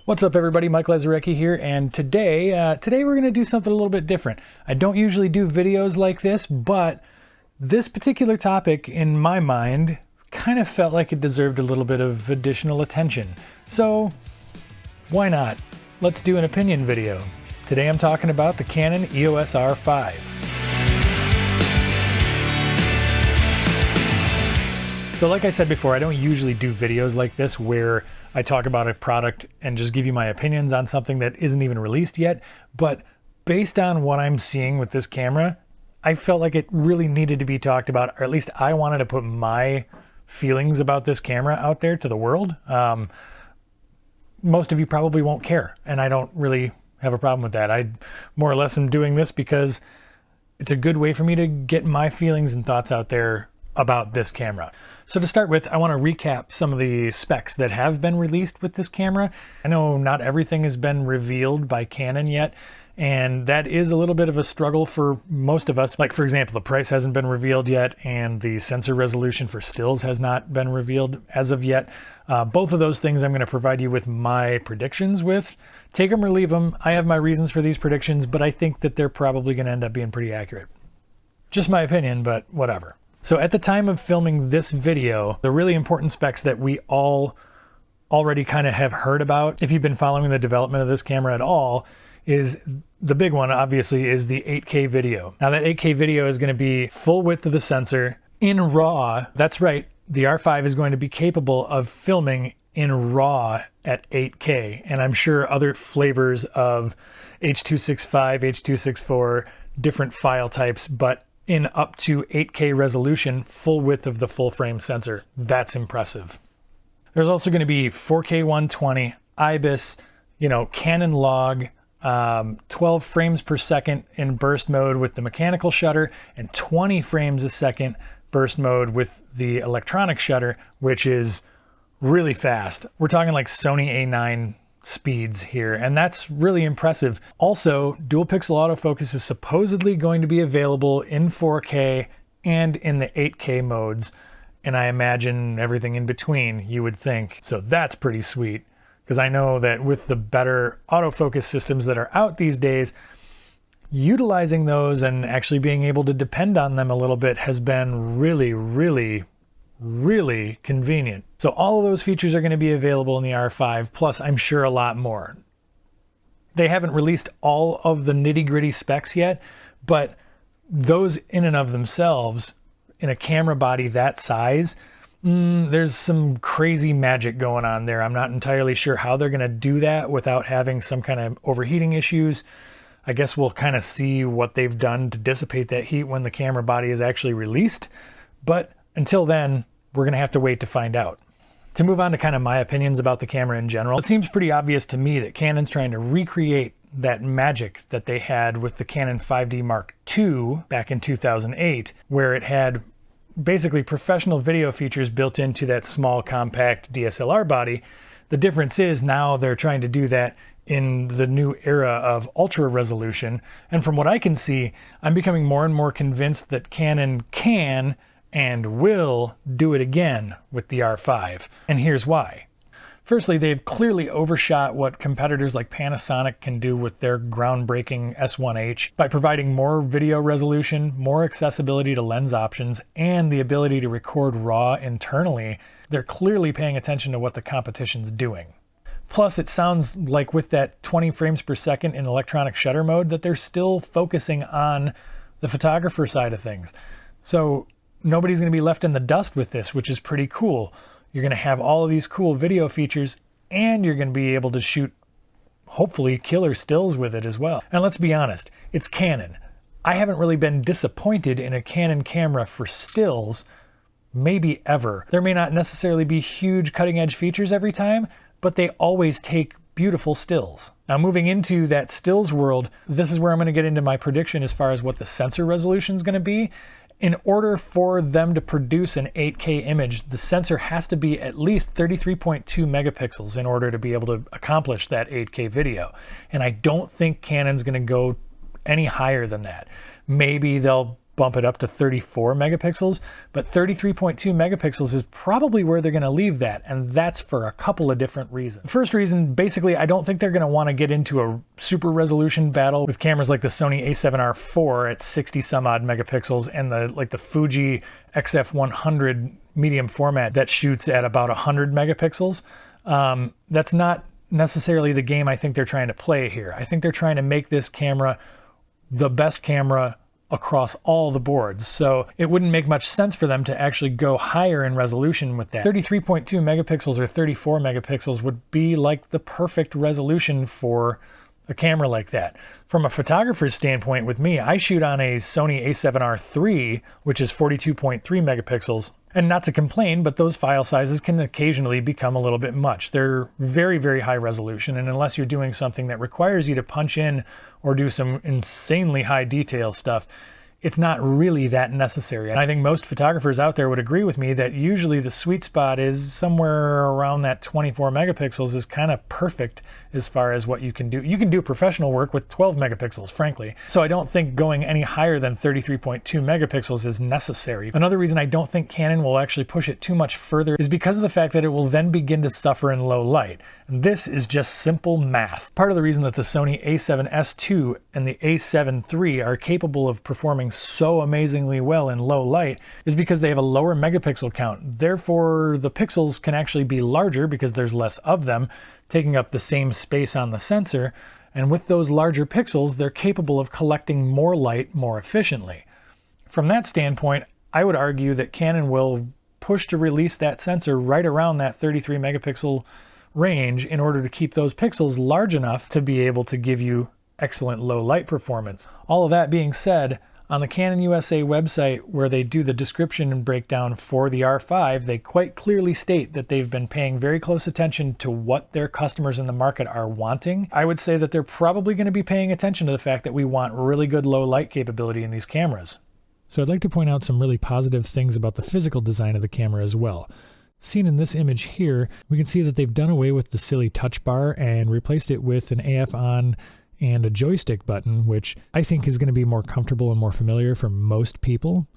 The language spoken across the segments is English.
What's up, everybody? Mike Lazarecki here, and today we're going to do something a little bit different. I don't usually do videos like this, but this particular topic, in my mind, kind of felt like it deserved a little bit of additional attention. So, why not? Let's do an opinion video. Today I'm talking about the Canon EOS R5. So like I said before, I don't usually do videos like this where I talk about a product and just give you my opinions on something that isn't even released yet. But based on what I'm seeing with this camera, I felt like it really needed to be talked about, or at least I wanted to put my feelings about this camera out there to the world. Most of you probably won't care, and I don't really have a problem with that. I more or less am doing this because it's a good way for me to get my feelings and thoughts out there about this camera. So to start with, I want to recap some of the specs that have been released with this camera. I know not everything has been revealed by Canon yet, and that is a little bit of a struggle for most of us. Like, for example, the price hasn't been revealed yet, and the sensor resolution for stills has not been revealed as of yet. Both of those things I'm going to provide you with my predictions with. Take them or leave them. I have my reasons for these predictions, but I think that they're probably going to end up being pretty accurate. Just my opinion, but whatever. So at the time of filming this video, the really important specs that we all already kind of have heard about, if you've been following the development of this camera at all, is the big one, obviously, is the 8K video. Now that 8K video is going to be full width of the sensor in RAW. That's right, the R5 is going to be capable of filming in RAW at 8K. And I'm sure other flavors of H.265, H.264, different file types, but in up to 8K resolution, full width of the full frame sensor. That's impressive. There's also going to be 4K 120, IBIS, Canon log, 12 frames per second in burst mode with the mechanical shutter, and 20 frames a second burst mode with the electronic shutter, which is really fast. We're talking like Sony A9 speeds here, and that's really impressive. Also, dual pixel autofocus is supposedly going to be available in 4K and in the 8K modes, and I imagine everything in between, you would think. So that's pretty sweet, because I know that with the better autofocus systems that are out these days, utilizing those and actually being able to depend on them a little bit has been really convenient. So all of those features are going to be available in the R5, plus I'm sure a lot more. They haven't released all of the nitty-gritty specs yet, but those in and of themselves, in a camera body that size, there's some crazy magic going on there. I'm not entirely sure how they're going to do that without having some kind of overheating issues. I guess we'll kind of see what they've done to dissipate that heat when the camera body is actually released. But until then, we're going to have to wait to find out. To move on to kind of my opinions about the camera in general, it seems pretty obvious to me that Canon's trying to recreate that magic that they had with the Canon 5D Mark II back in 2008, where it had basically professional video features built into that small compact DSLR body. The difference is now they're trying to do that in the new era of ultra resolution. And from what I can see, I'm becoming more and more convinced that Canon can and will do it again with the R5. And here's why. Firstly, they've clearly overshot what competitors like Panasonic can do with their groundbreaking S1H by providing more video resolution, more accessibility to lens options, and the ability to record RAW internally. They're clearly paying attention to what the competition's doing. Plus, it sounds like with that 20 frames per second in electronic shutter mode that they're still focusing on the photographer side of things. So nobody's going to be left in the dust with this, which is pretty cool. You're going to have all of these cool video features, and you're going to be able to shoot, hopefully, killer stills with it as well. And let's be honest, it's Canon. I haven't really been disappointed in a Canon camera for stills, maybe ever. There may not necessarily be huge cutting-edge features every time, but they always take beautiful stills. Now, moving into that stills world, this is where I'm going to get into my prediction as far as what the sensor resolution is going to be. In order for them to produce an 8K image, the sensor has to be at least 33.2 megapixels in order to be able to accomplish that 8K video. And I don't think Canon's going to go any higher than that. Maybe they'll bump it up to 34 megapixels, but 33.2 megapixels is probably where they're going to leave that, and that's for a couple of different reasons. The first reason, basically, I don't think they're going to want to get into a super resolution battle with cameras like the Sony a7R IV at 60 some odd megapixels and the Fuji XF100 medium format that shoots at about 100 megapixels. That's not necessarily the game I think they're trying to play here. I think they're trying to make this camera the best camera across all the boards. So it wouldn't make much sense for them to actually go higher in resolution with that. 33.2 megapixels or 34 megapixels would be like the perfect resolution for a camera like that. From a photographer's standpoint with me, I shoot on a Sony a7R III, which is 42.3 megapixels. And not to complain, but those file sizes can occasionally become a little bit much. They're very, very high resolution, and unless you're doing something that requires you to punch in or do some insanely high detail stuff, it's not really that necessary. And I think most photographers out there would agree with me that usually the sweet spot is somewhere around that 24 megapixels is kind of perfect as far as what you can do. You can do professional work with 12 megapixels, frankly. So I don't think going any higher than 33.2 megapixels is necessary. Another reason I don't think Canon will actually push it too much further is because of the fact that it will then begin to suffer in low light. And this is just simple math. Part of the reason that the Sony a7S II and the a7 III are capable of performing so amazingly well in low light is because they have a lower megapixel count. Therefore, the pixels can actually be larger because there's less of them, taking up the same space on the sensor. And with those larger pixels, they're capable of collecting more light more efficiently. From that standpoint, I would argue that Canon will push to release that sensor right around that 33 megapixel range in order to keep those pixels large enough to be able to give you excellent low light performance. All of that being said, on the Canon USA website, where they do the description and breakdown for the R5, they quite clearly state that they've been paying very close attention to what their customers in the market are wanting. I would say that they're probably going to be paying attention to the fact that we want really good low light capability in these cameras. So I'd like to point out some really positive things about the physical design of the camera as well. Seen in this image here, we can see that they've done away with the silly touch bar and replaced it with an AF on and a joystick button, which I think is going to be more comfortable and more familiar for most people.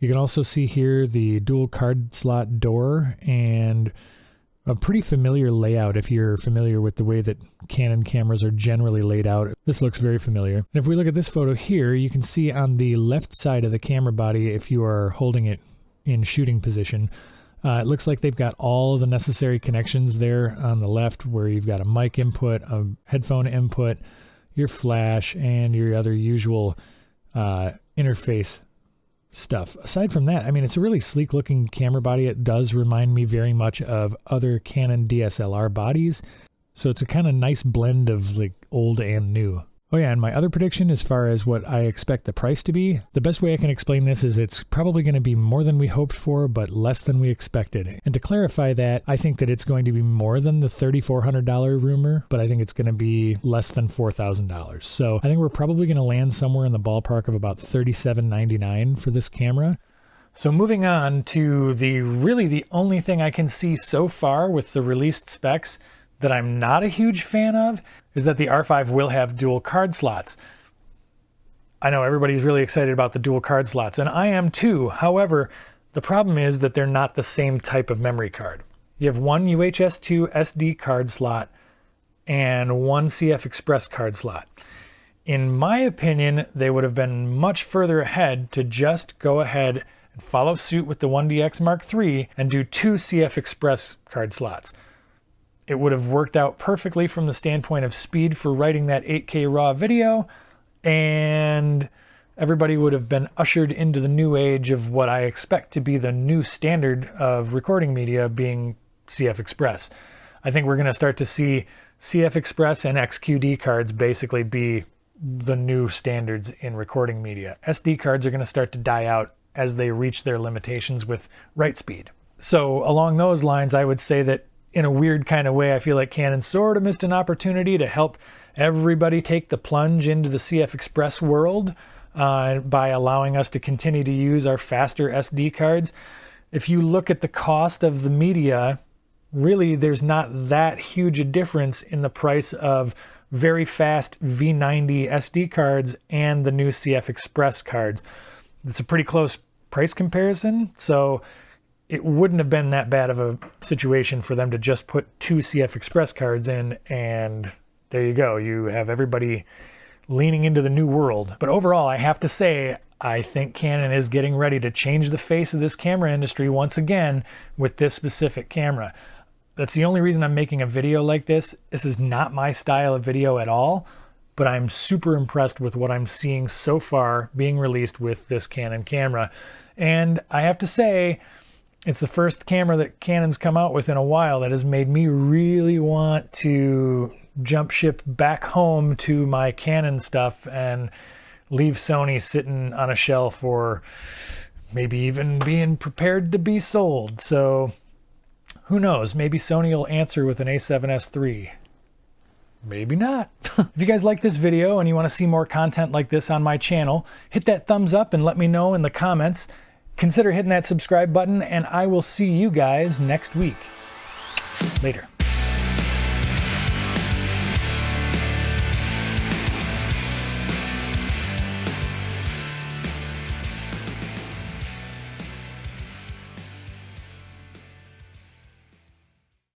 You can also see here the dual card slot door and a pretty familiar layout if you're familiar with the way that Canon cameras are generally laid out. This looks very familiar. And if we look at this photo here, you can see on the left side of the camera body, if you are holding it in shooting position, it looks like they've got all the necessary connections there on the left, where you've got a mic input, a headphone input, your flash, and your other usual interface stuff. Aside from that, I mean, it's a really sleek looking camera body. It does remind me very much of other Canon DSLR bodies. So it's a kind of nice blend of like old and new. Oh yeah, and my other prediction as far as what I expect the price to be, the best way I can explain this is it's probably going to be more than we hoped for, but less than we expected. And to clarify that, I think that it's going to be more than the $3,400 rumor, but I think it's going to be less than $4,000. So I think we're probably going to land somewhere in the ballpark of about $3,799 for this camera. So moving on to the only thing I can see so far with the released specs that I'm not a huge fan of is that the R5 will have dual card slots. I know everybody's really excited about the dual card slots, and I am too. However, the problem is that they're not the same type of memory card. You have one UHS-2 SD card slot and one CF Express card slot. In my opinion, they would have been much further ahead to just go ahead and follow suit with the 1DX Mark III and do two CF Express card slots. It would have worked out perfectly from the standpoint of speed for writing that 8K raw video, and everybody would have been ushered into the new age of what I expect to be the new standard of recording media, being CF Express. I think we're going to start to see CF Express and XQD cards basically be the new standards in recording media. SD cards are going to start to die out as they reach their limitations with write speed. So along those lines, I would say that in a weird kind of way, I feel like Canon sort of missed an opportunity to help everybody take the plunge into the CF Express world by allowing us to continue to use our faster SD cards. If you look at the cost of the media, really there's not that huge a difference in the price of very fast V90 SD cards and the new CF Express cards. it's a pretty close price comparison. So it wouldn't have been that bad of a situation for them to just put 2 CF Express cards in, and there you go. You have everybody leaning into the new world. But overall, I have to say, I think Canon is getting ready to change the face of this camera industry once again with this specific camera. That's the only reason I'm making a video like this. This is not my style of video at all, but I'm super impressed with what I'm seeing so far being released with this Canon camera. And I have to say, it's the first camera that Canon's come out with in a while that has made me really want to jump ship back home to my Canon stuff and leave Sony sitting on a shelf, or maybe even being prepared to be sold. So who knows? Maybe Sony will answer with an A7S III. Maybe not. If you guys like this video and you want to see more content like this on my channel, hit that thumbs up and let me know in the comments. Consider hitting that subscribe button, and I will see you guys next week. Later.